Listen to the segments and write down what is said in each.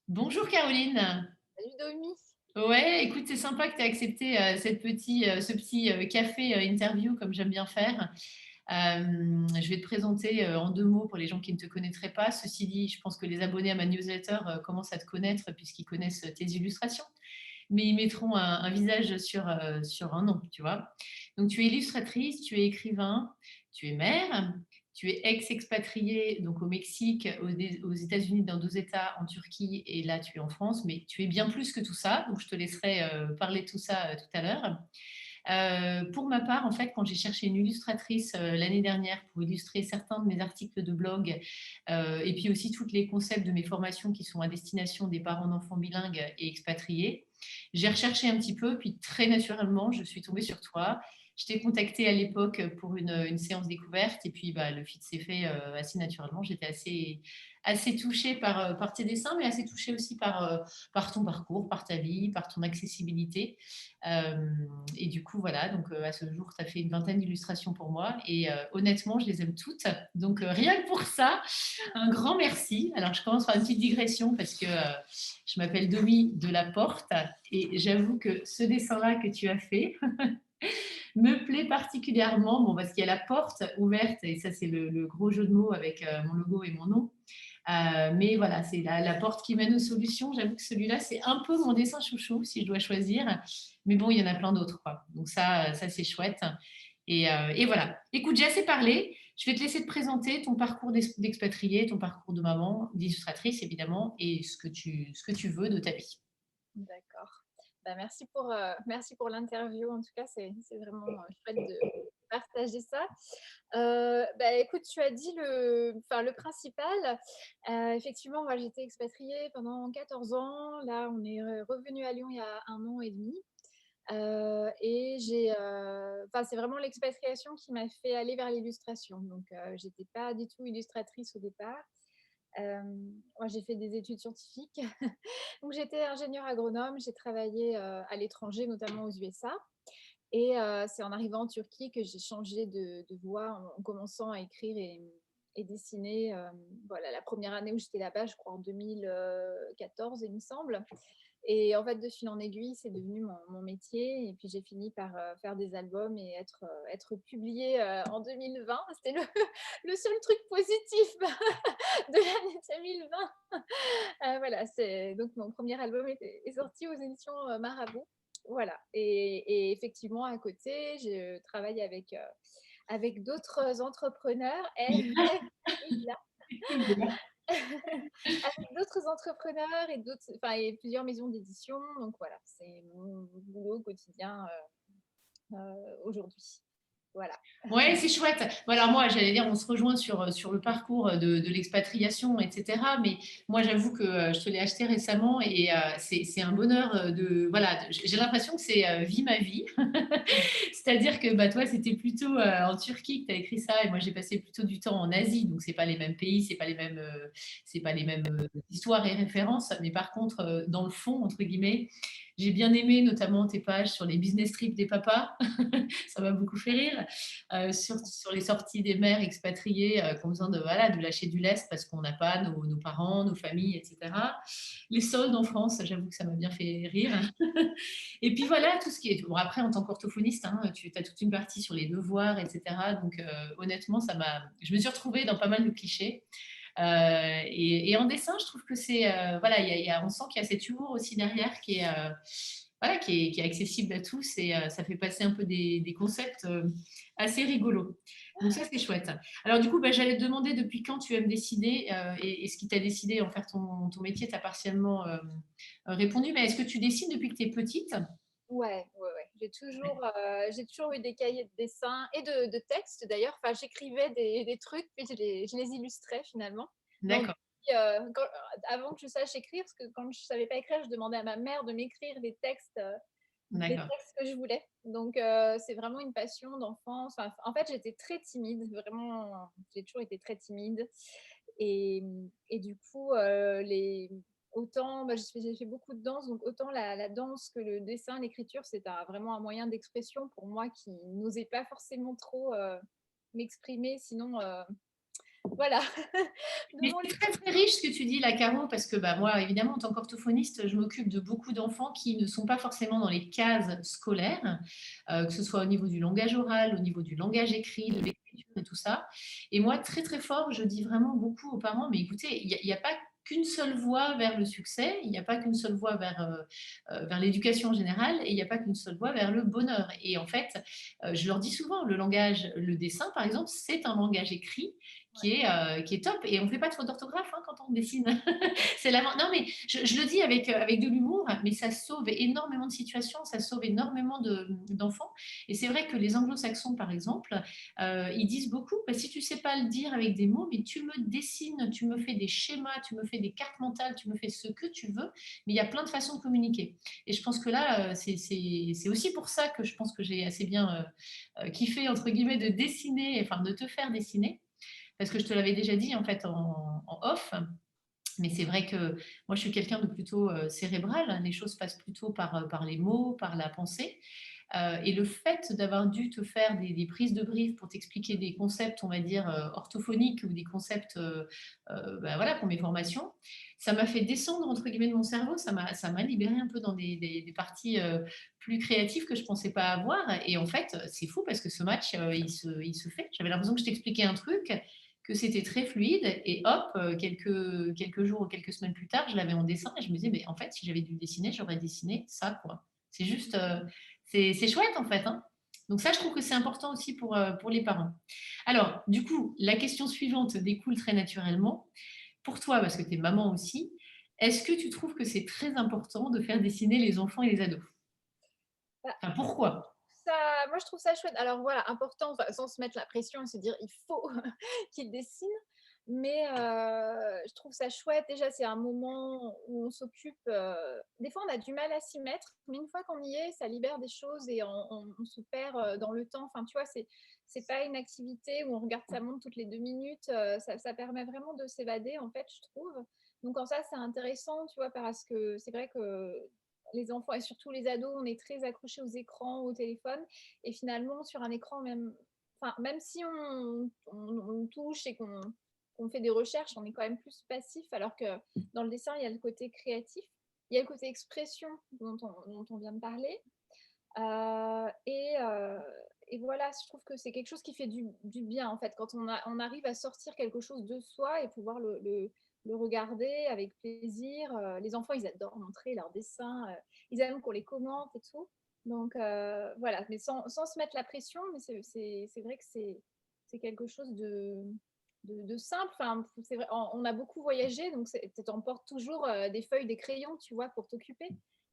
Bonjour Caroline. Salut Domi. Ouais, écoute, c'est sympa que tu aies accepté ce petit café interview comme j'aime bien faire. Je vais te présenter en deux mots pour les gens qui ne te connaîtraient pas. Ceci dit, je pense que les abonnés à ma newsletter commencent à te connaître puisqu'ils connaissent tes illustrations, mais ils mettront un visage sur un nom, tu vois. Donc, tu es illustratrice, tu es écrivain, tu es mère, tu es ex-expatriée donc au Mexique, aux États-Unis, dans deux États, en Turquie, et là, tu es en France, mais tu es bien plus que tout ça, donc je te laisserai parler de tout ça tout à l'heure. Pour ma part, en fait, quand j'ai cherché une illustratrice l'année dernière pour illustrer certains de mes articles de blog et puis aussi tous les concepts de mes formations qui sont à destination des parents d'enfants bilingues et expatriés, j'ai recherché un petit peu, puis très naturellement, je suis tombée sur toi. Je t'ai contacté à l'époque pour une séance découverte, et puis bah, le fit s'est fait assez naturellement. J'étais assez touchée par tes dessins, mais assez touchée aussi par ton parcours, par ta vie, par ton accessibilité. Euh, et du coup, voilà, donc à ce jour, tu as fait une vingtaine d'illustrations pour moi, et honnêtement, je les aime toutes. Donc rien que pour ça, un grand merci. Alors, je commence par une petite digression parce que je m'appelle Domi de la Porte, et j'avoue que ce dessin-là que tu as fait me plaît particulièrement. Bon, parce qu'il y a la porte ouverte, et ça, c'est le gros jeu de mots avec mon logo et mon nom. Mais voilà, c'est la porte qui mène aux solutions. J'avoue que celui-là, c'est un peu mon dessin chouchou, si je dois choisir. Mais bon, il y en a plein d'autres, quoi. Donc ça c'est chouette. Et voilà. Écoute, j'ai assez parlé. Je vais te laisser te présenter ton parcours d'expatrié, ton parcours de maman, d'illustratrice, évidemment, et ce que tu veux de ta vie. D'accord. Bah, merci pour l'interview. En tout cas, c'est vraiment chouette de partager ça. Bah, écoute, tu as dit le principal. Effectivement, moi, j'étais expatriée pendant 14 ans. Là, on est revenu à Lyon il y a 1 an et demi. C'est vraiment l'expatriation qui m'a fait aller vers l'illustration. Donc, j'étais pas du tout illustratrice au départ. Moi, j'ai fait des études scientifiques. Donc, j'étais ingénieure agronome. J'ai travaillé à l'étranger, notamment aux USA. Et c'est en arrivant en Turquie que j'ai changé de voie en commençant à écrire et dessiner. Voilà, la première année où j'étais là-bas, je crois en 2014, il me semble. Et en fait, de fil en aiguille, c'est devenu mon métier. Et puis, j'ai fini par faire des albums et être publiée en 2020. C'était le seul truc positif de l'année 2020. Voilà, donc mon premier album est sorti aux éditions Marabout. Voilà. Et effectivement, à côté, je travaille avec d'autres entrepreneurs. Il a avec d'autres entrepreneurs et plusieurs maisons d'édition. Donc voilà, c'est mon boulot au quotidien aujourd'hui. Voilà. Ouais, c'est chouette. Bon, alors moi, j'allais dire, on se rejoint sur le parcours de l'expatriation, etc. Mais moi, j'avoue que je te l'ai acheté récemment, et c'est un bonheur Voilà, j'ai l'impression que c'est vie ma vie. C'est-à-dire que bah, toi, c'était plutôt en Turquie que tu as écrit ça, et moi, j'ai passé plutôt du temps en Asie. Donc, c'est pas les mêmes pays, c'est pas les mêmes histoires et références. Mais par contre, dans le fond, entre guillemets, j'ai bien aimé notamment tes pages sur les business trips des papas. Ça m'a beaucoup fait rire. Sur les sorties des mères expatriées qui ont besoin voilà, de lâcher du lest parce qu'on n'a pas nos parents, nos familles, etc. Les soldes en France, j'avoue que ça m'a bien fait rire. Et puis voilà, tout ce qui est. Bon, après, en tant qu'orthophoniste, hein, tu as toute une partie sur les devoirs, etc. Donc, honnêtement, je me suis retrouvée dans pas mal de clichés. Et en dessin, je trouve que c'est. Voilà, on sent qu'il y a cet humour aussi derrière voilà, qui est accessible à tous, et ça fait passer un peu des concepts assez rigolos. Donc ça, c'est chouette. Alors du coup, bah, j'allais te demander depuis quand tu aimes décider, et ce qui t'a décidé en faire ton métier, t'as partiellement répondu, mais est-ce que tu dessines depuis que tu es petite? Ouais, ouais, ouais. J'ai toujours eu des cahiers de dessin et de textes d'ailleurs. Enfin, j'écrivais des trucs, puis je les illustrais finalement. Donc, D'accord, avant que je sache écrire, parce que quand je savais pas écrire, je demandais à ma mère de m'écrire des d'accord. textes que je voulais. Donc, c'est vraiment une passion d'enfance. Enfin, en fait, j'étais très timide, vraiment. J'ai toujours été très timide. Et du coup, autant, bah, j'ai fait beaucoup de danse, donc autant la danse que le dessin, l'écriture, vraiment un moyen d'expression pour moi qui n'osait pas forcément trop m'exprimer, sinon Voilà, Mais devant les c'est très, très riche ce que tu dis là, Caro, parce que bah, moi, évidemment, en tant qu'orthophoniste, je m'occupe de beaucoup d'enfants qui ne sont pas forcément dans les cases scolaires, que ce soit au niveau du langage oral, au niveau du langage écrit, de l'écriture et tout ça. Et moi, très, très fort, je dis vraiment beaucoup aux parents, mais écoutez, il y a pas qu'une seule voie vers le succès, il n'y a pas qu'une seule voie vers l'éducation en général, et il n'y a pas qu'une seule voie vers le bonheur. Et en fait, je leur dis souvent, le langage, le dessin, par exemple, c'est un langage écrit qui est top. Et on ne fait pas de faute d'orthographe hein, quand on dessine. C'est la... Non, mais je le dis avec de l'humour, mais ça sauve énormément de situations, ça sauve énormément d'enfants. Et c'est vrai que les anglo-saxons, par exemple, ils disent beaucoup, bah, si tu ne sais pas le dire avec des mots, mais tu me dessines, tu me fais des schémas, tu me fais des cartes mentales, tu me fais ce que tu veux, mais il y a plein de façons de communiquer. Et je pense que là, c'est aussi pour ça que je pense que j'ai assez bien kiffé, entre guillemets, de dessiner, enfin de te faire dessiner parce que je te l'avais déjà dit en fait en off, mais c'est vrai que moi je suis quelqu'un de plutôt cérébral, les choses passent plutôt par les mots, par la pensée. Et le fait d'avoir dû te faire des prises de brief pour t'expliquer des concepts, on va dire, orthophoniques ou des concepts ben voilà, pour mes formations, ça m'a fait descendre, entre guillemets, de mon cerveau, ça m'a libéré un peu dans des parties plus créatives que je ne pensais pas avoir. Et en fait, c'est fou parce que ce match, il se fait. J'avais l'impression que je t'expliquais un truc, que c'était très fluide, et hop, quelques jours ou quelques semaines plus tard, je l'avais en dessin et je me disais, mais en fait, si j'avais dû le dessiner, j'aurais dessiné ça, quoi. C'est juste, c'est chouette en fait, hein. Donc ça, je trouve que c'est important aussi pour les parents. Alors, du coup, la question suivante découle très naturellement. Pour toi, parce que tu es maman aussi, est-ce que tu trouves que c'est très important de faire dessiner les enfants et les ados? Bah, Enfin, pourquoi? moi, je trouve ça chouette. Alors voilà, important, enfin, sans se mettre la pression et se dire il faut qu'il dessine. Mais je trouve ça chouette. Déjà, c'est un moment où on s'occupe. Des fois, on a du mal à s'y mettre, mais une fois qu'on y est, ça libère des choses et on se perd dans le temps. Enfin, tu vois, c'est pas une activité où on regarde sa montre toutes les 2 minutes. Ça permet vraiment de s'évader, en fait, je trouve. Donc, en ça, c'est intéressant, tu vois, parce que c'est vrai que les enfants et surtout les ados, on est très accrochés aux écrans, au téléphone. Et finalement, sur un écran, même, enfin, même si on touche et qu'on fait des recherches, on est quand même plus passif, alors que dans le dessin, il y a le côté créatif, il y a le côté expression dont on vient de parler. Euh, et, euh, et voilà, je trouve que c'est quelque chose qui fait du bien, en fait, quand on arrive à sortir quelque chose de soi et pouvoir le regarder avec plaisir. Les enfants, ils adorent montrer leurs dessins, ils aiment qu'on les commente et tout. Donc voilà, mais sans se mettre la pression, mais c'est vrai que c'est quelque chose de simple. Enfin, c'est vrai, on a beaucoup voyagé, donc tu emportes toujours des feuilles, des crayons, tu vois, pour t'occuper.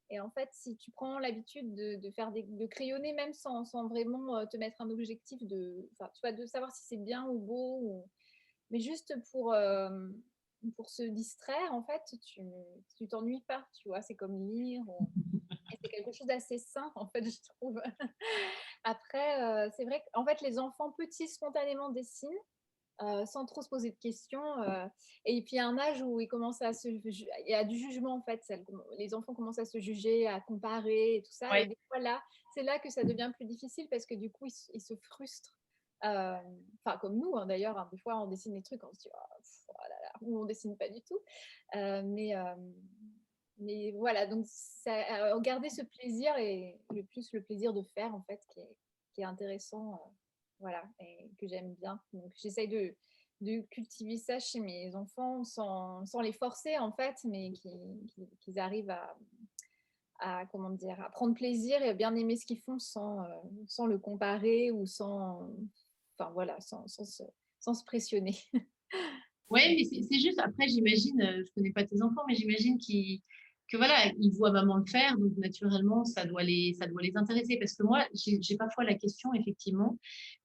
Et en fait, si tu prends l'habitude de crayonner, même sans vraiment te mettre un objectif tu vois, de savoir si c'est bien ou beau, mais juste pour se distraire, en fait, tu t'ennuies pas, tu vois, c'est comme lire. Et c'est quelque chose d'assez sain, en fait, je trouve. Après, c'est vrai qu'en fait, les enfants petits spontanément dessinent sans trop se poser de questions. Et puis, il y a un âge où il y a du jugement, en fait. Les enfants commencent à se juger, à comparer et tout ça. Et Ouais. des fois, là, c'est là que ça devient plus difficile parce que du coup, ils se frustrent. Euh, Enfin, comme nous, hein, d'ailleurs, hein, des fois, on dessine des trucs, on se dit, oh là là, ou on dessine pas du tout. Euh, mais, euh, mais voilà, donc garder ce plaisir et le plus le plaisir de faire, en fait, qui est intéressant. Voilà, et que j'aime bien. Donc, j'essaye de cultiver ça chez mes enfants sans les forcer, en fait, mais qu'ils arrivent comment dire, à prendre plaisir et à bien aimer ce qu'ils font sans le comparer ou enfin, voilà, sans se pressionner. Ouais, mais c'est juste, après, j'imagine, je connais pas tes enfants, mais j'imagine que voilà, ils voient maman le faire, donc naturellement, ça doit les intéresser. Parce que moi, j'ai parfois la question, effectivement,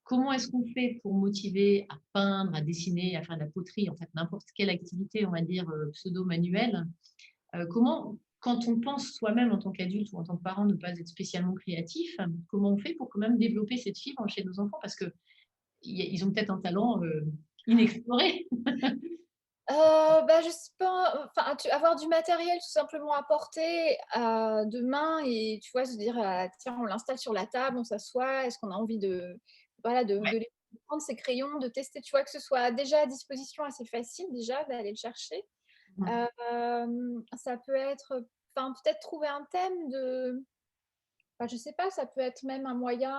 comment est-ce qu'on fait pour motiver à peindre, à dessiner, à faire de la poterie, en fait, n'importe quelle activité, on va dire, pseudo-manuelle. Comment, quand on pense soi-même en tant qu'adulte ou en tant que parent ne pas être spécialement créatif, comment on fait pour quand même développer cette fibre chez nos enfants? Parce que ils ont peut-être un talent inexploré. Bah, je sais pas, enfin, avoir du matériel tout simplement à portée de main et tu vois, se dire, tiens, on l'installe sur la table, on s'assoit, est-ce qu'on a envie voilà, de Ouais. les prendre ses crayons, de tester, tu vois? Que ce soit déjà à disposition assez facile déjà d'aller le chercher. Mmh. Ça peut être, enfin, peut-être trouver un thème de enfin, je sais pas, ça peut être même un moyen,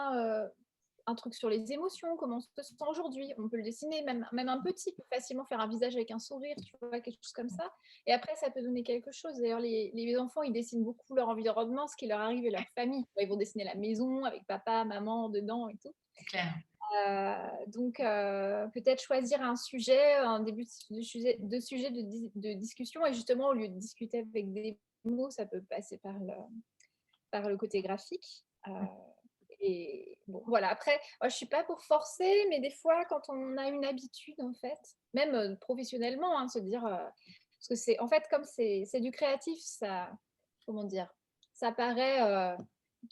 un truc sur les émotions, comment on se sent aujourd'hui. On peut le dessiner, même un petit peut facilement faire un visage avec un sourire, tu vois? Quelque chose comme ça et après ça peut donner quelque chose. D'ailleurs les enfants, ils dessinent beaucoup leur environnement, ce qui leur arrive et leur famille. Ils vont dessiner la maison avec papa, maman dedans et tout. C'est clair. Donc peut-être choisir un sujet, un début de discussion et justement au lieu de discuter avec des mots, ça peut passer par le côté graphique. Et bon, voilà. Après, moi, je suis pas pour forcer, mais des fois, quand on a une habitude, en fait, même professionnellement, hein, se dire, parce que c'est, en fait, comme c'est du créatif, ça, comment dire, ça paraît,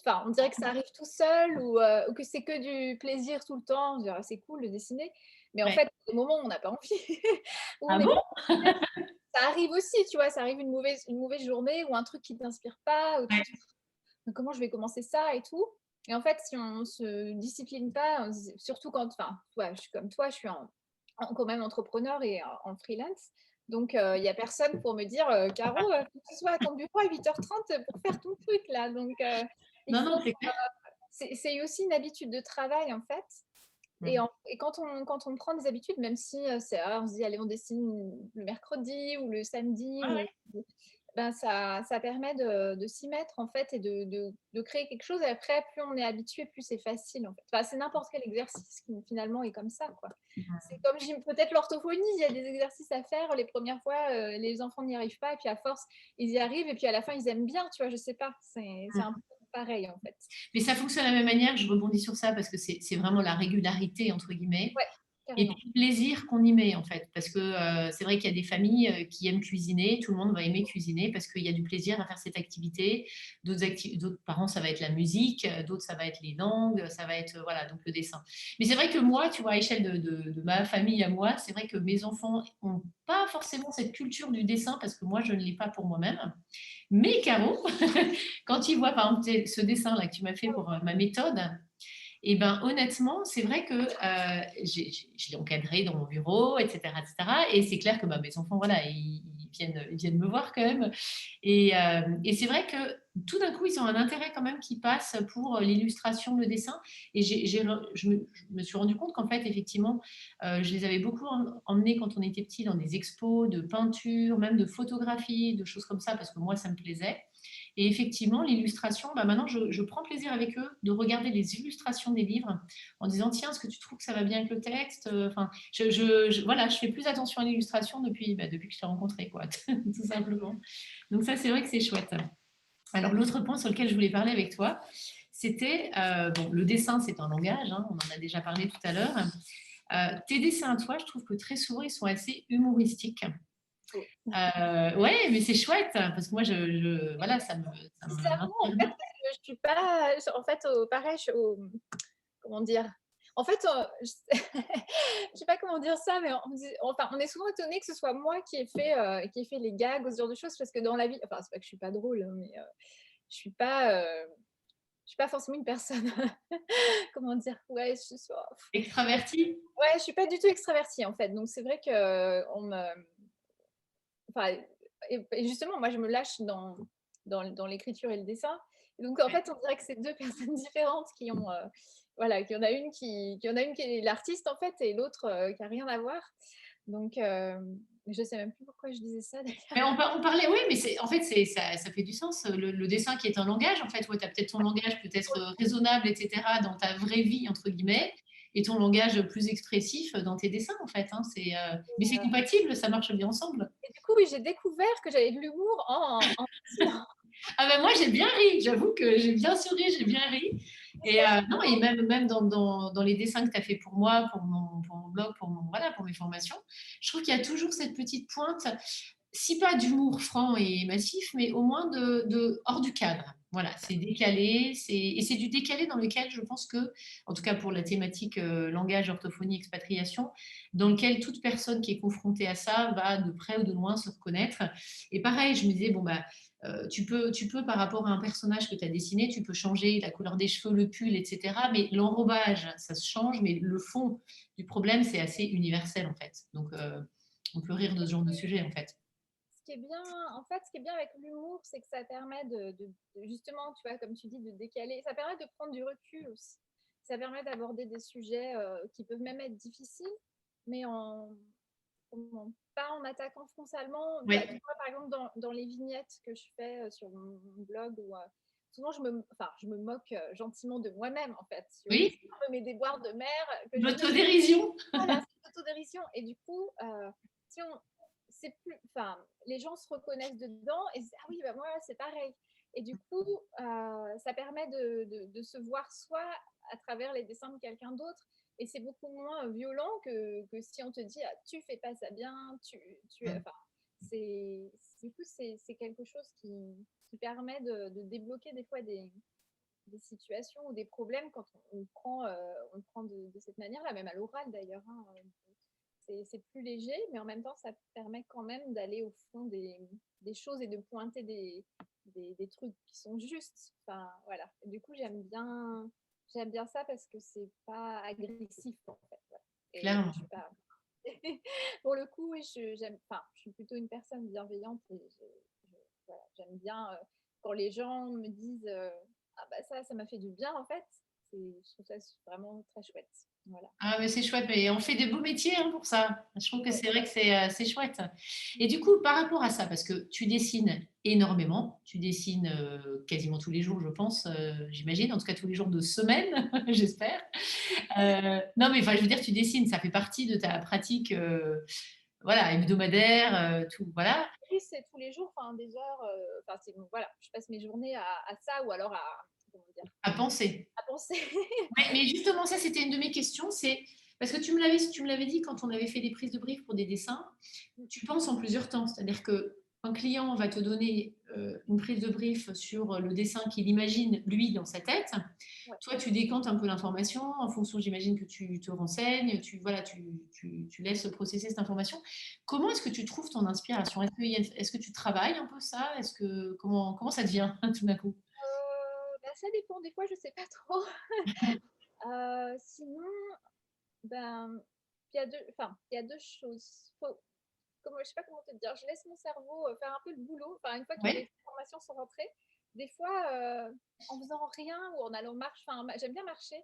enfin, on dirait que ça arrive tout seul ou que c'est que du plaisir tout le temps. On se dit, ah, c'est cool de dessiner, mais en Ouais. fait, au moment où on n'a pas envie, où on Ah n'est bon? pas, ça arrive aussi, tu vois, ça arrive une mauvaise journée ou un truc qui t'inspire pas, où tu Ouais. te dis comment je vais commencer ça et tout. Et en fait, si on se discipline pas, surtout quand, enfin, ouais, je suis comme toi, je suis quand même entrepreneur et en freelance. Donc, il y a personne pour me dire, Caro, faut que tu sois à ton bureau à 8h30 pour faire ton truc là. Donc, il Non, non, faut, c'est clair. c'est aussi une habitude de travail en fait. Et, Mmh. et quand on prend des habitudes, même si on se dit, allez, on dessine le mercredi ou le samedi, Ouais, ouais. ben, ça permet de s'y mettre en fait et de créer quelque chose. Et après, plus on est habitué, plus c'est facile en fait. Enfin, c'est n'importe quel exercice qui finalement est comme ça, quoi. C'est Mmh. comme peut-être l'orthophonie, il y a des exercices à faire. Les premières fois, les enfants n'y arrivent pas, et puis à force, ils y arrivent, et puis à la fin, ils aiment bien, tu vois. Je sais pas, c'est un Mmh. peu pareil en fait. Mais ça fonctionne de la même manière, je rebondis sur ça parce que c'est vraiment la «régularité» entre guillemets. Ouais, Et carrément. puis le plaisir qu'on y met en fait, parce que c'est vrai qu'il y a des familles qui aiment cuisiner, tout le monde va aimer cuisiner parce qu'il y a du plaisir à faire cette activité. D'autres parents, ça va être la musique, d'autres, ça va être les langues, ça va être voilà, donc le dessin. Mais c'est vrai que moi, tu vois, à échelle de ma famille à moi, c'est vrai que mes enfants n'ont pas forcément cette culture du dessin parce que moi, je ne l'ai pas pour moi-même. Mais Caro, quand ils voient par exemple ce dessin-là que tu m'as fait pour ma méthode, et ben honnêtement, c'est vrai que je l'ai encadré dans mon bureau, etc., etc. Et c'est clair que bah, mes enfants, voilà, ils viennent me voir quand même. Et c'est vrai que tout d'un coup, ils ont un intérêt quand même qui passe pour l'illustration, le dessin. Et je me suis rendu compte qu'en fait, effectivement, je les avais beaucoup emmenés quand on était petits dans des expos de peinture, même de photographie, de choses comme ça, parce que moi, ça me plaisait. Et effectivement, l'illustration, bah maintenant, je prends plaisir avec eux de regarder les illustrations des livres en disant, tiens, est-ce que tu trouves que ça va bien avec le texte? Enfin, voilà, je fais plus attention à l'illustration depuis que je t'ai rencontré, quoi, tout simplement. Donc ça, c'est vrai que c'est chouette. Alors, l'autre point sur lequel je voulais parler avec toi, c'était, bon, le dessin, c'est un langage, hein, on en a déjà parlé tout à l'heure. Tes dessins à toi, je trouve que très souvent, ils sont assez humoristiques. Oh. Ouais, mais c'est chouette parce que moi, voilà, ça Bizarrement, en m'inspire fait, bien. parce que je suis pas, en fait, pareil, je suis comment dire? En fait, je sais pas comment dire ça, mais enfin, on est souvent étonné que ce soit moi qui ai fait les gags ou ce genre de choses parce que dans la vie, enfin, c'est pas que je suis pas drôle, hein, mais je suis pas, je suis pas forcément une personne, comment dire? Ouais, je suis Extraverti? ouais, je suis pas du tout extravertie, en fait, donc c'est vrai qu'on me enfin et justement, moi, je me lâche dans l'écriture et le dessin. Et donc en Ouais. fait, on dirait que c'est 2 personnes différentes qui ont, voilà, qu'il y en a une qui est l'artiste, en fait, et l'autre, qui a rien à voir. Donc je sais même plus pourquoi je disais ça Mais d'ailleurs. on parlait, oui, mais en fait, ça fait du sens. Le dessin qui est un langage, en fait, ouais, tu as peut-être ton langage peut-être raisonnable, etc., dans ta vraie vie, entre guillemets, et ton langage plus expressif dans tes dessins, en fait. Hein, mais c'est compatible, ça marche bien ensemble. Et du coup, oui, j'ai découvert que j'avais de l'humour en dessinant. Ah ben moi, j'ai bien ri. J'avoue que j'ai bien souri, j'ai bien ri. Et non, et même dans les dessins que tu as fait pour moi, pour mon blog, voilà, pour mes formations, je trouve qu'il y a toujours cette petite pointe, si pas d'humour franc et massif, mais au moins de hors du cadre. Voilà, c'est décalé, et c'est du décalé dans lequel je pense que, en tout cas pour la thématique langage, orthophonie, expatriation, dans lequel toute personne qui est confrontée à ça va de près ou de loin se reconnaître. Et pareil, je me disais, bon, bah, tu peux, par rapport à un personnage que tu as dessiné, tu peux changer la couleur des cheveux, le pull, etc. Mais l'enrobage, ça se change, mais le fond du problème, c'est assez universel en fait. Donc, on peut rire de ce genre de sujet en fait. Ce qui est bien, en fait, ce qui est bien avec l'humour, c'est que ça permet justement, tu vois, comme tu dis, de décaler. Ça permet de prendre du recul aussi. Ça permet d'aborder des sujets qui peuvent même être difficiles, mais pas en attaquant frontalement. Bah, tu Oui, vois, par exemple, dans les vignettes que je fais sur mon blog, souvent je me moque gentiment de moi-même, en fait. Tu vois, oui, c'est un peu mes déboires de mère que je dis. l'autodérision. Voilà, c'est l'autodérision. Et du coup, si on, c'est plus, enfin, les gens se reconnaissent dedans et ah oui, bah moi c'est pareil. Et du coup, ça permet de se voir soi à travers les dessins de quelqu'un d'autre. Et c'est beaucoup moins violent que si on te dit ah, tu fais pas ça bien, enfin, c'est, du coup, c'est quelque chose qui permet de débloquer des fois des situations ou des problèmes quand on le prend de cette manière-là, même à l'oral d'ailleurs. Hein. C'est plus léger, mais en même temps, ça permet quand même d'aller au fond des choses et de pointer des trucs qui sont justes. Enfin, voilà. Et du coup, j'aime bien ça parce que c'est pas agressif en fait. Voilà. Et je Clairement. suis pas. Pour le coup, oui, enfin, je suis plutôt une personne bienveillante et voilà, j'aime bien quand les gens me disent ah bah ça m'a fait du bien en fait. Je trouve ça vraiment très chouette. Voilà. Ah, mais c'est chouette, mais on fait des beaux métiers hein, pour ça. Je trouve que Ouais. c'est vrai que c'est chouette. Et du coup, par rapport à ça, parce que tu dessines énormément, tu dessines quasiment tous les jours, je pense, j'imagine, en tout cas tous les jours de semaine, j'espère. Non, mais enfin, je veux dire, tu dessines, ça fait partie de ta pratique, voilà, hebdomadaire, tout, voilà, Oui, c'est tous les jours, enfin des heures. Enfin, c'est bon, voilà, je passe mes journées à ça ou alors à comment dire, à penser. à penser. Ouais, mais justement, ça, c'était une de mes questions. C'est parce que tu me l'avais dit quand on avait fait des prises de briefs pour des dessins. Tu penses en plusieurs temps, c'est-à-dire que un client va te donner une prise de brief sur le dessin qu'il imagine lui dans sa tête. Ouais. Toi, tu décantes un peu l'information en fonction, j'imagine que tu te renseignes, voilà, tu laisses processer cette information. Comment est-ce que tu trouves ton inspiration? Est-ce que tu travailles un peu ça? Comment ça te vient tout d'un coup? Bah, ça dépend. Des fois, je sais pas trop. Sinon, ben, il y a deux choses. Je sais pas comment te dire. Je laisse mon cerveau faire un peu le boulot. Enfin, une fois que Ouais. les informations sont rentrées, des fois, en faisant rien ou en allant marcher. Enfin, j'aime bien marcher.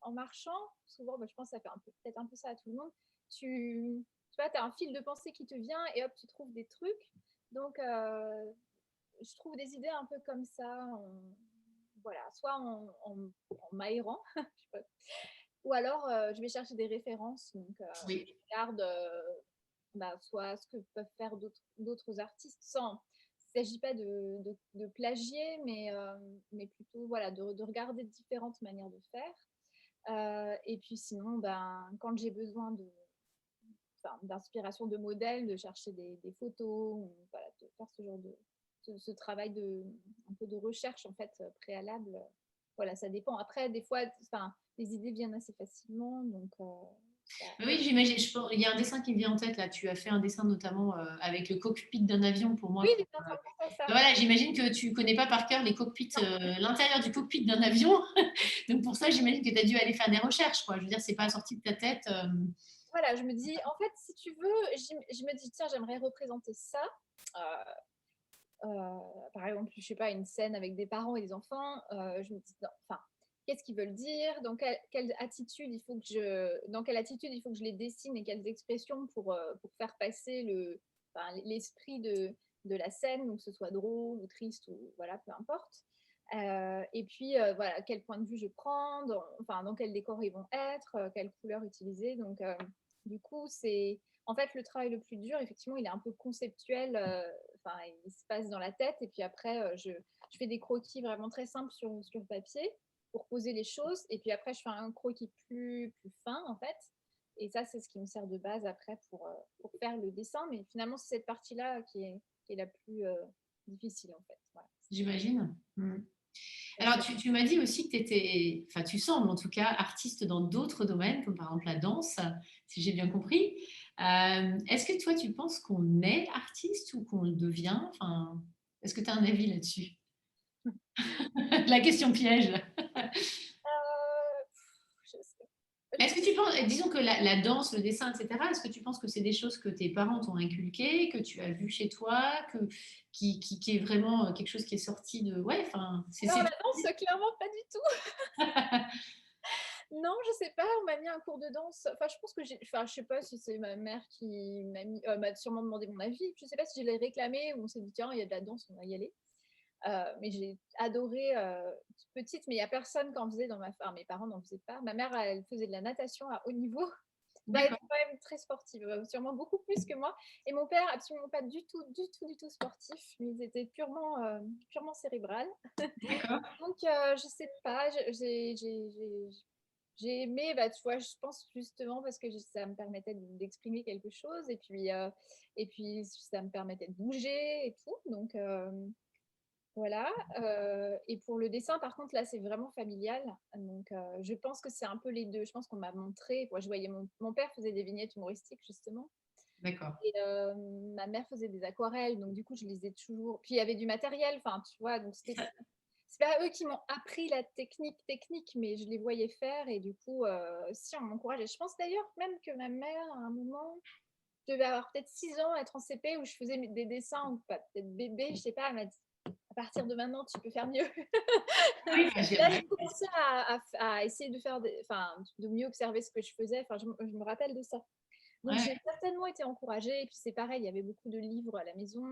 En marchant, souvent, bah, je pense que ça fait peut-être un peu ça à tout le monde. Tu vois, tu as un fil de pensée qui te vient et hop, tu trouves des trucs. Donc, je trouve des idées un peu comme ça. Voilà, soit en m'aérant, je sais pas. Ou alors je vais chercher des références. Donc, je Oui. regarde bah, soit ce que peuvent faire d'autres artistes sans. Il ne s'agit pas de plagier, mais plutôt voilà, de regarder différentes manières de faire. Et puis sinon, ben, quand j'ai besoin d'inspiration de modèles, de chercher des photos, ou, voilà, de faire ce genre ce travail un peu de recherche en fait préalable. Voilà, ça dépend. Après, des fois, enfin, les idées viennent assez facilement, donc ça. Oui, j'imagine. Il y a un dessin qui me vient en tête là. Tu as fait un dessin notamment avec le cockpit d'un avion pour moi. Oui, j'étais en train de penser à ça. Voilà, j'imagine que tu connais pas par cœur les cockpits, l'intérieur du cockpit d'un avion. Donc pour ça, j'imagine que tu as dû aller faire des recherches, quoi. Je veux dire, c'est pas sorti de ta tête. Voilà, je me dis, en fait, si tu veux, je me dis, tiens, j'aimerais représenter ça. Euh, Par exemple, je sais pas, une scène avec des parents et des enfants. Je me dis, non, enfin, qu'est-ce qu'ils veulent dire? Quelle attitude il faut dans quelle attitude il faut que je les dessine et quelles expressions pour faire passer enfin, l'esprit de la scène, donc que ce soit drôle ou triste ou voilà, peu importe. Et puis voilà, quel point de vue je prends, enfin, dans quel décor ils vont être, quelle couleur utiliser. Donc, du coup, c'est en fait le travail le plus dur. Effectivement, il est un peu conceptuel. Enfin, il se passe dans la tête. Et puis après, je fais des croquis vraiment très simples sur le papier pour poser les choses. Et puis après, je fais un croquis plus fin, en fait. Et ça, c'est ce qui me sert de base après pour faire le dessin. Mais finalement, c'est cette partie-là qui est la plus difficile, en fait. Voilà. J'imagine. Mm. Alors, tu m'as dit aussi que tu étais, enfin, tu sembles en tout cas artiste dans d'autres domaines, comme par exemple la danse, si j'ai bien compris. Est-ce que toi, tu penses qu'on est artiste ou qu'on le devient? Enfin, est-ce que tu as un avis là-dessus? La question piège. Je sais Est-ce que tu penses, disons que la danse, le dessin, etc., est-ce que tu penses que c'est des choses que tes parents t'ont inculquées, que tu as vu chez toi, qui est vraiment quelque chose qui est sorti de... Ouais, enfin, Alors la danse, clairement pas du tout. Non, je sais pas, on m'a mis un cours de danse. Enfin, je pense que je sais pas si c'est ma mère qui m'a sûrement demandé mon avis. Je sais pas si je l'ai réclamé ou on s'est dit tiens, il y a de la danse, on va y aller. Mais j'ai adoré petite, mais il y a personne qui en faisait dans enfin, mes parents n'en faisaient pas. Ma mère, elle faisait de la natation à haut niveau. Elle était D'accord, quand même très sportive, sûrement beaucoup plus que moi. Et mon père, absolument pas du tout, du tout, du tout sportif. Ils étaient purement cérébral. d'accord. Donc, je sais pas, j'ai aimé, bah, tu vois, je pense justement parce que ça me permettait d'exprimer quelque chose et puis ça me permettait de bouger et tout. Donc, voilà. Et pour le dessin, par contre, là, c'est vraiment familial. Donc, je pense que c'est un peu les deux. Je pense qu'on m'a montré. Moi, je voyais mon père faisait des vignettes humoristiques, justement. D'accord. Et ma mère faisait des aquarelles. Donc, du coup, je les ai toujours. Puis, il y avait du matériel. Enfin, tu vois, donc c'est pas eux qui m'ont appris la technique, mais je les voyais faire et du coup, si on m'encourageait. Je pense d'ailleurs même que ma mère, à un moment, je devais avoir peut-être 6 ans, être en CP, où je faisais des dessins, ou pas, peut-être bébé, je sais pas, elle m'a dit, à partir de maintenant, tu peux faire mieux. Oui, bah, Là, j'ai commencé à essayer de faire, enfin, de mieux observer ce que je faisais. Enfin, je me rappelle de ça. Donc, ouais. j'ai certainement été encouragée. Et puis, c'est pareil, il y avait beaucoup de livres à la maison.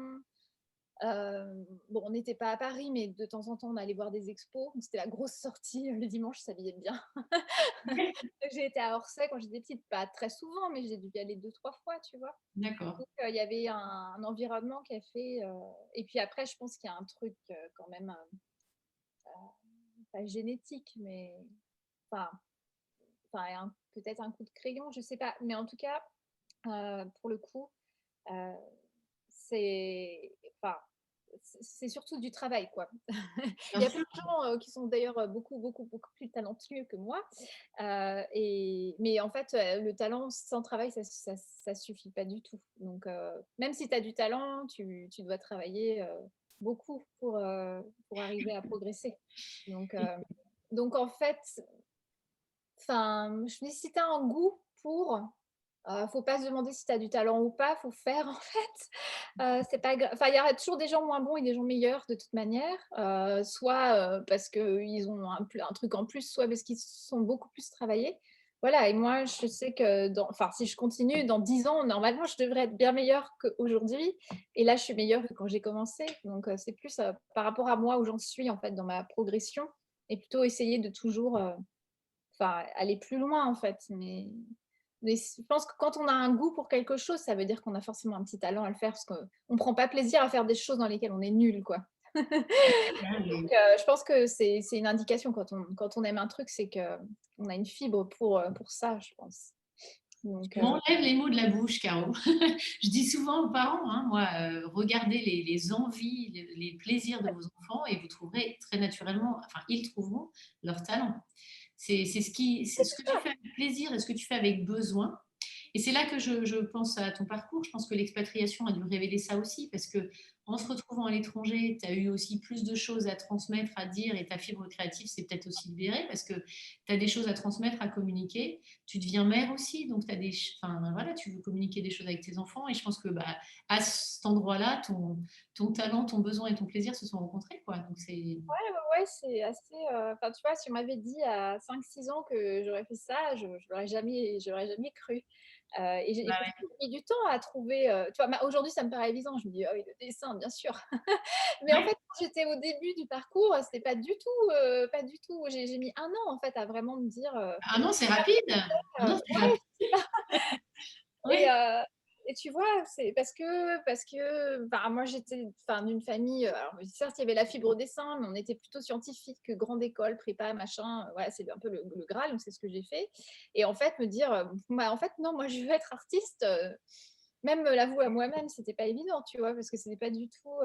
Bon, on n'était pas à Paris, mais de temps en temps, on allait voir des expos. C'était la grosse sortie le dimanche, ça s'habillait bien. J'ai été à Orsay quand j'étais petite, pas très souvent, mais j'ai dû y aller 2, 3 fois, tu vois. D'accord. Donc, il y avait un environnement qui a fait. Et puis après, je pense qu'il y a un truc quand même, pas génétique, mais enfin, peut-être un coup de crayon, je sais pas. Mais en tout cas, pour le coup, euh, c'est enfin, c'est surtout du travail, quoi. Il Bien y a plein sûr. de gens qui sont d'ailleurs beaucoup plus talentueux que moi. Mais en fait, le talent sans travail, ça suffit pas du tout. Donc, même si tu as du talent, tu dois travailler beaucoup pour arriver à progresser. Donc, en fait, je me dis, si tu as un goût pour, faut pas se demander si tu as du talent ou pas, faut faire en fait. C'est pas enfin, il y aura toujours des gens moins bons et des gens meilleurs de toute manière, soit parce qu'ils ont un truc en plus, soit parce qu'ils sont beaucoup plus travaillés. Voilà, et moi, je sais que enfin, si je continue, dans 10 ans, normalement, je devrais être bien meilleure qu'aujourd'hui. Et là, je suis meilleure que quand j'ai commencé. Donc, c'est plus par rapport à moi où j'en suis en fait dans ma progression et plutôt essayer de toujours enfin, aller plus loin en fait. Mais je pense que quand on a un goût pour quelque chose, ça veut dire qu'on a forcément un petit talent à le faire parce qu'on ne prend pas plaisir à faire des choses dans lesquelles on est nul, quoi. Donc, je pense que c'est une indication quand on aime un truc, c'est qu'on a une fibre pour ça, je pense. Donc, Tu m'enlèves les mots de la bouche, Caro. Je dis souvent aux parents, hein, moi, regardez les envies, les plaisirs de vos enfants et vous trouverez très naturellement, enfin, ils trouveront leur talent. C'est ce que tu fais avec plaisir et ce que tu fais avec besoin. Et c'est là que je pense à ton parcours. Je pense que l'expatriation a dû révéler ça aussi, parce que en se retrouvant à l'étranger, tu as eu aussi plus de choses à transmettre, à dire, et ta fibre créative s'est peut-être aussi libérée, parce que tu as des choses à transmettre, à communiquer. Tu deviens mère aussi, donc enfin, voilà, tu veux communiquer des choses avec tes enfants. Et je pense que bah, à cet endroit-là, ton talent, ton besoin et ton plaisir se sont rencontrés, quoi. Donc c'est... ouais, c'est assez. Enfin, tu vois, si on m'avait dit à 5, 6 ans que j'aurais fait ça, je l'aurais jamais cru. Et Bah pourtant, ouais. j'ai mis du temps à trouver. Tu vois, aujourd'hui, ça me paraît évident. Je me dis, ah oui, le dessin, bien sûr. Mais en fait, Ouais. quand j'étais au début du parcours, c'était pas du tout. J'ai mis un an en fait à vraiment me dire. Ah non, c'est rapide. Ah non, c'est rapide. Ouais, c'est ça. Et, Oui. tu vois, c'est parce que bah, moi j'étais d'une famille, alors certes il y avait la fibre au dessin, mais on était plutôt scientifique, grande école, prépa, machin, voilà, c'est un peu le Graal, donc c'est ce que j'ai fait. Et en fait, me dire, bah, en fait, non, moi je veux être artiste, même me l'avouer à moi-même, c'était pas évident, tu vois, parce que c'était pas du tout.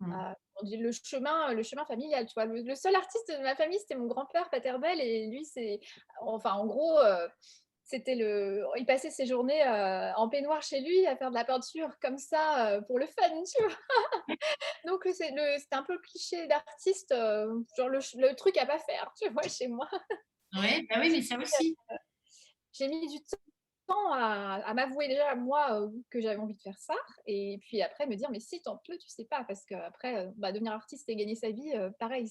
Mm. On dit le chemin familial, tu vois. Le seul artiste de ma famille, c'était mon grand-père paternel et lui, en gros, il passait ses journées en peignoir chez lui à faire de la peinture comme ça pour le fun, tu vois. Donc c'était un peu le cliché d'artiste, genre le truc à pas faire, tu vois, chez moi. Ouais, bah oui, mais ça aussi. J'ai mis du temps à m'avouer déjà à moi que j'avais envie de faire ça et puis après me dire mais si tant peu tu sais pas parce qu'après devenir artiste et gagner sa vie pareil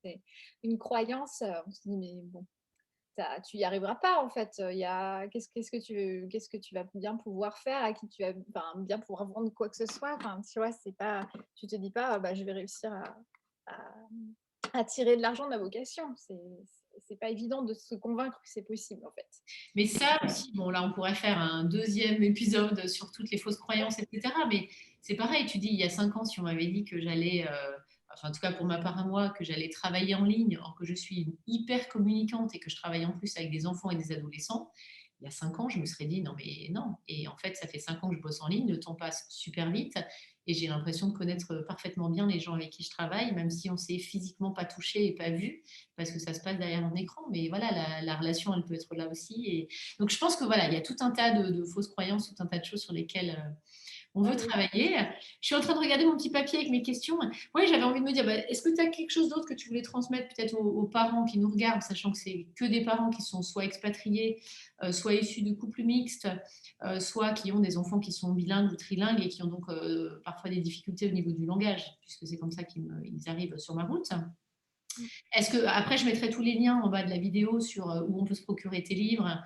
c'est une croyance on se dit mais bon tu y arriveras pas en fait il y a qu'est-ce que tu vas bien pouvoir faire à qui tu vas enfin, bien pouvoir vendre quoi que ce soit enfin tu vois c'est pas tu te dis pas bah, je vais réussir à, à tirer de l'argent de ma vocation c'est pas évident de se convaincre que c'est possible en fait. Mais ça aussi, bon, là, on pourrait faire un deuxième épisode sur toutes les fausses croyances, etc. Mais c'est pareil, tu dis, il y a 5 ans, si on m'avait dit que j'allais, enfin, en tout cas pour ma part à moi, que j'allais travailler en ligne, or que je suis une hyper communicante et que je travaille en plus avec des enfants et des adolescents, il y a 5 ans, je me serais dit, non, mais non. Et en fait, ça fait 5 ans que je bosse en ligne, le temps passe super vite et j'ai l'impression de connaître parfaitement bien les gens avec qui je travaille, même si on s'est physiquement pas touché et pas vu parce que ça se passe derrière un écran. Mais voilà, la relation, elle peut être là aussi. Et donc, je pense que voilà, il y a tout un tas de fausses croyances, tout un tas de choses sur lesquelles on Ah veut oui. travailler. Je suis en train de regarder mon petit papier avec mes questions. Oui, j'avais envie de me dire, bah, est-ce que tu as quelque chose d'autre que tu voulais transmettre peut-être aux parents qui nous regardent, sachant que c'est que des parents qui sont soit expatriés, soit issus de couples mixtes, soit qui ont des enfants qui sont bilingues ou trilingues et qui ont donc parfois des difficultés au niveau du langage, puisque c'est comme ça qu'ils arrivent sur ma route. Est-ce que après je mettrai tous les liens en bas de la vidéo sur où on peut se procurer tes livres.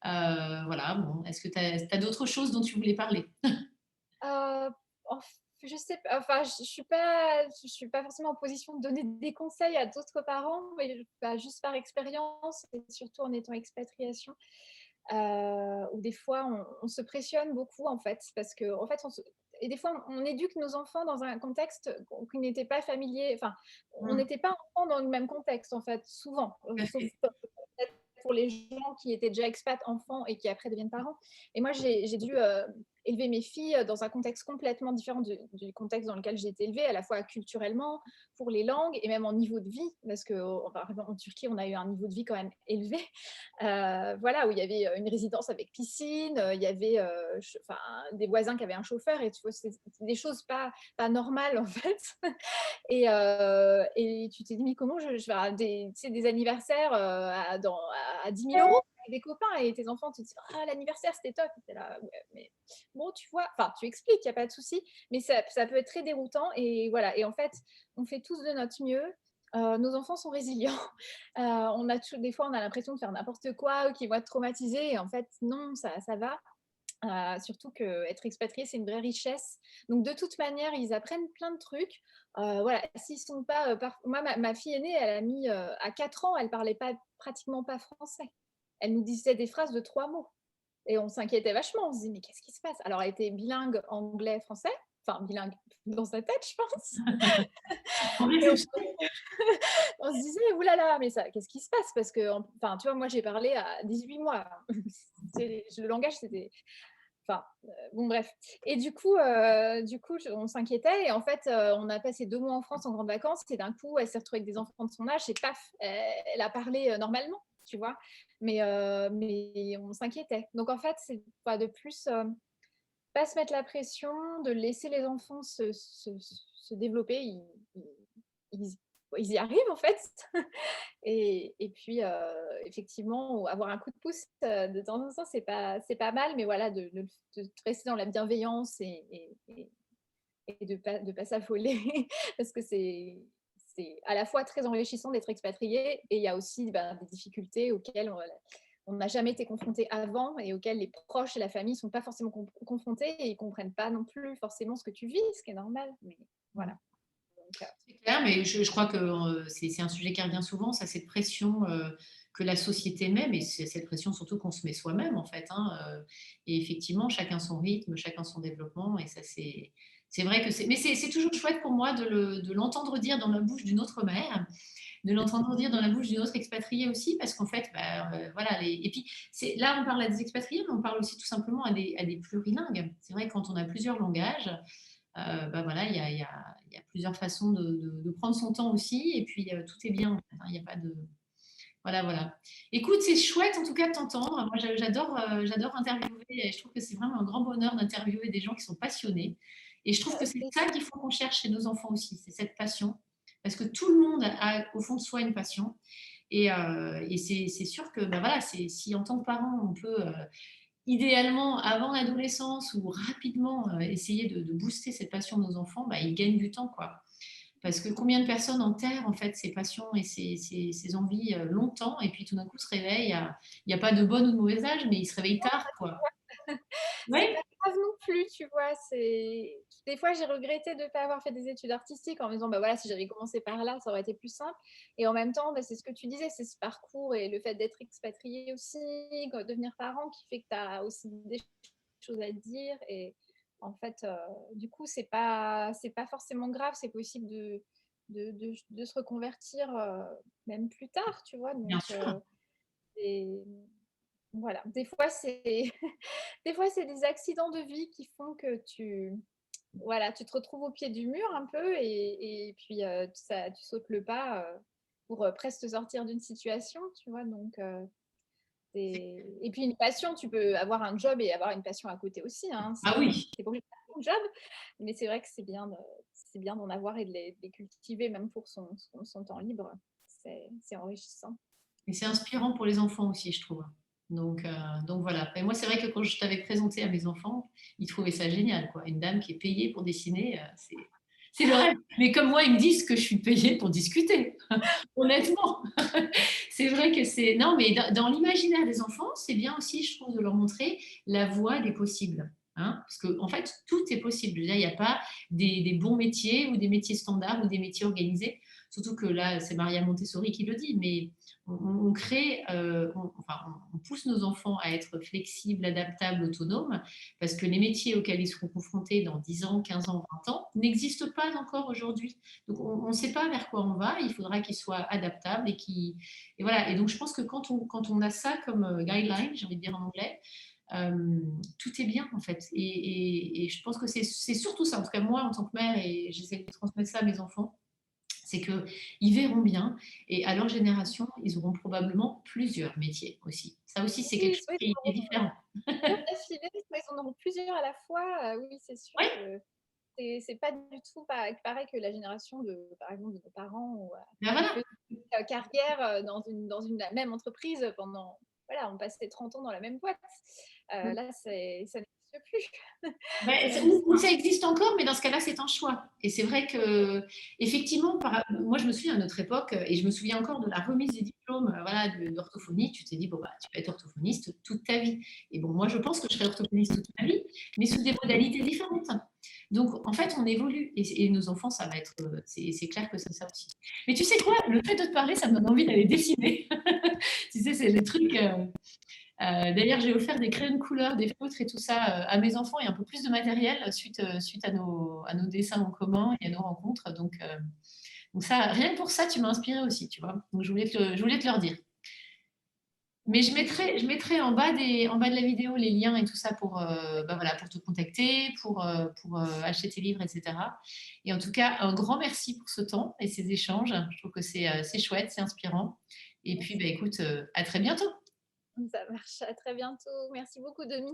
Voilà, bon, est-ce que tu as d'autres choses dont tu voulais parler? Heu, je sais pas, enfin, je suis pas forcément en position de donner des conseils à d'autres parents, mais bah, juste par expérience et surtout en étant expatriation, où des fois on se pressionne beaucoup en fait, parce qu'en fait et des fois on éduque nos enfants dans un contexte qui n'était pas familier, enfin, on Mmh, n'était pas enfants dans le même contexte en fait, souvent, tout à sauf fait. peut-être pour les gens qui étaient déjà expats enfants et qui après deviennent parents. Et moi j'ai dû, élever mes filles dans un contexte complètement différent du contexte dans lequel j'ai été élevée, à la fois culturellement, pour les langues et même en niveau de vie, parce que par exemple en Turquie, on a eu un niveau de vie quand même élevé, voilà, où il y avait une résidence avec piscine, il y avait enfin, des voisins qui avaient un chauffeur, et tu vois, c'est des choses pas normales en fait. Et tu t'es dit, mais comment je vais à des anniversaires à 10 000 euros avec des copains et tes enfants te disent, ah, l'anniversaire c'était top. Et t'es là, ouais, mais bon, tu vois, enfin, tu expliques, il n'y a pas de souci, mais ça peut être très déroutant. Et voilà, et en fait, on fait tous de notre mieux. Nos enfants sont résilients. Des fois, on a l'impression de faire n'importe quoi ou qu'ils vont être traumatisés. Et en fait, non, ça va. Surtout qu'être expatrié, c'est une vraie richesse. Donc, de toute manière, ils apprennent plein de trucs. Voilà, s'ils sont pas. Moi, ma fille aînée, elle a mis. À 4 ans, elle parlait pratiquement pas français. Elle nous disait des phrases de 3 mots. Et on s'inquiétait vachement. On se dit, mais qu'est-ce qui se passe? Alors, elle était bilingue anglais-français. Enfin, bilingue dans sa tête, je pense. On Et réfléchit. on se disait, oulala, mais ça, qu'est-ce qui se passe? Parce que, enfin, tu vois, moi, j'ai parlé à 18 mois. Le langage, c'était. Enfin, bon, bref. Et du coup, on s'inquiétait. Et en fait, on a passé 2 mois en France en grandes vacances. Et d'un coup, elle s'est retrouvée avec des enfants de son âge. Et paf, elle a parlé normalement, tu vois. Mais on s'inquiétait. Donc, en fait, c'est pas de plus, pas se mettre la pression, de laisser les enfants se développer. Ils, ils y arrivent, en fait. Et puis, effectivement, avoir un coup de pouce de temps en temps, c'est pas mal, mais voilà, de rester dans la bienveillance et de pas s'affoler, parce que c'est à la fois très enrichissant d'être expatrié, et il y a aussi ben, des difficultés auxquelles on n'a jamais été confronté avant et auxquelles les proches et la famille ne sont pas forcément confrontés, et ils ne comprennent pas non plus forcément ce que tu vis, ce qui est normal. Mais voilà. Donc, C'est clair, mais je crois que c'est un sujet qui revient souvent, ça, cette pression que la société met, mais c'est cette pression surtout qu'on se met soi-même, en fait. Hein, et effectivement, chacun son rythme, chacun son développement, et ça, c'est vrai que c'est. Mais c'est toujours chouette pour moi de l'entendre dire dans la bouche d'une autre mère, de l'entendre dire dans la bouche d'une autre expatriée aussi, parce qu'en fait, bah, voilà. Et puis, là, on parle à des expatriés, mais on parle aussi tout simplement à des plurilingues. C'est vrai que quand on a plusieurs langages, bah voilà, il y a plusieurs façons de prendre son temps aussi, et puis tout est bien, en fait, hein, il n'y a pas de... Voilà, voilà. Écoute, c'est chouette en tout cas de t'entendre. Moi, j'adore interviewer, et je trouve que c'est vraiment un grand bonheur d'interviewer des gens qui sont passionnés. Et je trouve que c'est ça qu'il faut qu'on cherche chez nos enfants aussi, c'est cette passion. Parce que tout le monde a au fond de soi une passion. Et c'est sûr que ben voilà, si en tant que parent, on peut idéalement, avant l'adolescence ou rapidement, essayer de booster cette passion de nos enfants, bah, ils gagnent du temps, quoi. Parce que combien de personnes enterrent en fait ces passions et ces envies longtemps, et puis tout d'un coup se réveillent, il y a pas de bon ou de mauvais âge, mais ils se réveillent tard, quoi. C'est Oui, pas grave non plus, tu vois. Des fois, j'ai regretté de ne pas avoir fait des études artistiques en me disant, bah voilà, si j'avais commencé par là, ça aurait été plus simple. Et en même temps, bah, c'est ce que tu disais, c'est ce parcours et le fait d'être expatrié aussi, devenir parent qui fait que tu as aussi des choses à dire. Et en fait, du coup, c'est pas forcément grave, c'est possible de se reconvertir même plus tard, tu vois. bien Donc, sûr. c'est- voilà. Des fois, c'est des fois, c'est des accidents de vie qui font que voilà, tu te retrouves au pied du mur un peu et puis tu sautes le pas pour presque te sortir d'une situation, tu vois. Donc, et puis une passion, tu peux avoir un job et avoir une passion à côté aussi, hein. Ah oui. T'es pas obligé de faire ton job, mais c'est vrai que c'est bien d'en avoir et de les cultiver même pour son temps libre. C'est enrichissant. Et c'est inspirant pour les enfants aussi, je trouve. Donc voilà. Et moi, c'est vrai que quand je t'avais présenté à mes enfants, ils trouvaient ça génial, quoi. Une dame qui est payée pour dessiner, c'est le rêve. Mais comme moi, ils me disent que je suis payée pour discuter. Honnêtement, c'est vrai que c'est... Non, mais dans l'imaginaire des enfants, c'est bien aussi, je trouve, de leur montrer la voie des possibles. Hein, parce qu'en en fait, tout est possible. Je veux dire, il n'y a pas des bons métiers ou des métiers standards ou des métiers organisés. Surtout que là, c'est Maria Montessori qui le dit, mais on crée, enfin, on pousse nos enfants à être flexibles, adaptables, autonomes, parce que les métiers auxquels ils seront confrontés dans 10 ans, 15 ans, 20 ans n'existent pas encore aujourd'hui. Donc, on ne sait pas vers quoi on va. Il faudra qu'ils soient adaptables et voilà. Et donc, je pense que quand on a ça comme guideline, j'ai envie de dire en anglais, tout est bien en fait. Et je pense que c'est surtout ça. En tout cas, moi, en tant que mère, et j'essaie de transmettre ça à mes enfants, c'est qu'ils verront bien et à leur génération, ils auront probablement plusieurs métiers aussi. Ça aussi, c'est quelque Oui, chose soit qui est différent. ils auront d'affilée, soit ils en auront plusieurs à la fois. Oui, c'est sûr Oui, que c'est pas du tout pareil que la génération par exemple, de nos parents ben qui voilà. faisaient carrière dans une la même entreprise pendant, voilà, on passait 30 ans dans la même boîte. Là, ça n'existe plus. Ben, Ça n'existe ou ça existe encore, mais dans ce cas-là, c'est un choix. Et c'est vrai que, effectivement, moi, je me souviens à notre époque, et je me souviens encore de la remise des diplômes, voilà, d'orthophonie. Tu t'es dit, bon, bah, tu vas être orthophoniste toute ta vie. Et bon, moi, je pense que je serai orthophoniste toute ma vie, mais sous des modalités différentes. Donc, en fait, on évolue. Et nos enfants, ça va être, c'est clair que c'est ça aussi. Mais tu sais quoi, le fait de te parler, ça me donne envie d'aller dessiner. Tu sais, c'est le truc. D'ailleurs, j'ai offert des crayons de couleur, des feutres et tout ça à mes enfants et un peu plus de matériel suite à nos dessins en commun et à nos rencontres. Donc ça, rien que pour ça, tu m'as inspiré aussi, tu vois. Donc je voulais te leur dire. Mais je mettrai en bas de la vidéo les liens et tout ça pour, bah voilà, pour te contacter, pour acheter tes livres, etc. Et en tout cas, un grand merci pour ce temps et ces échanges. Je trouve que c'est chouette, c'est inspirant. Et puis, bah, écoute, à très bientôt. Ça marche. À très bientôt. Merci beaucoup, Demi.